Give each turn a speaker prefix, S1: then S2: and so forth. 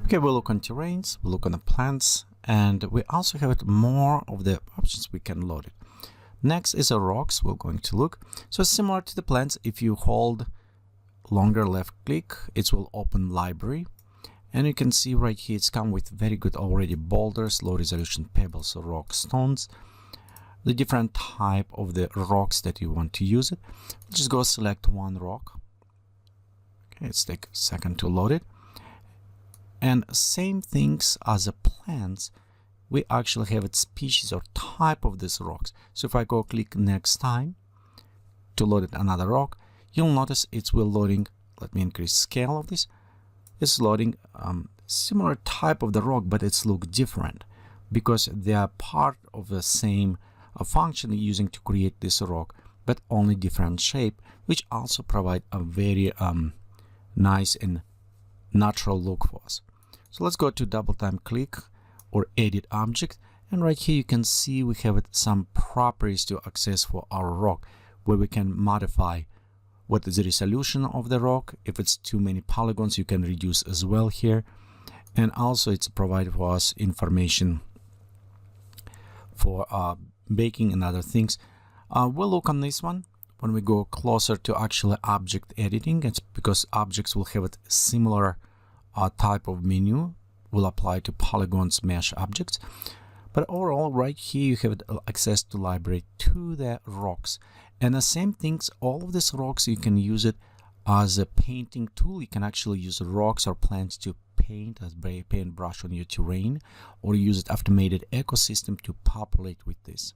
S1: Okay, we'll look on terrains, we'll look on the plants, and we also have more of the options we can load it. Next is a rocks we're going to look. So similar to the plants, if you hold longer left click, it will open library. And you can see right here, it's come with very good already boulders, low resolution pebbles, or rock stones, the different type of the rocks that you want to use it. Just go select one rock. Okay, let's take a second to load it. And same things as the plants, we actually have its species or type of these rocks. So if I go click next time to load it another rock, you'll notice it's will loading. Let me increase scale of this. It's loading similar type of the rock, but it's look different because they are part of the same function using to create this rock, but only different shape, which also provide a very nice and natural look for us. So let's go to double time click or edit object, and right here you can see we have some properties to access for our rock, where we can modify what is the resolution of the rock. If it's too many polygons, you can reduce as well here, and also it's provided for us information for baking and other things. We'll look on this one when we go closer to actually object editing. It's because objects will have a similar type of menu will apply to polygons mesh objects. But overall, right here you have access to library to the rocks, and the same things, all of these rocks you can use it as a painting tool. You can actually use rocks or plants to paint as paintbrush on your terrain, or use it automated ecosystem to populate with this.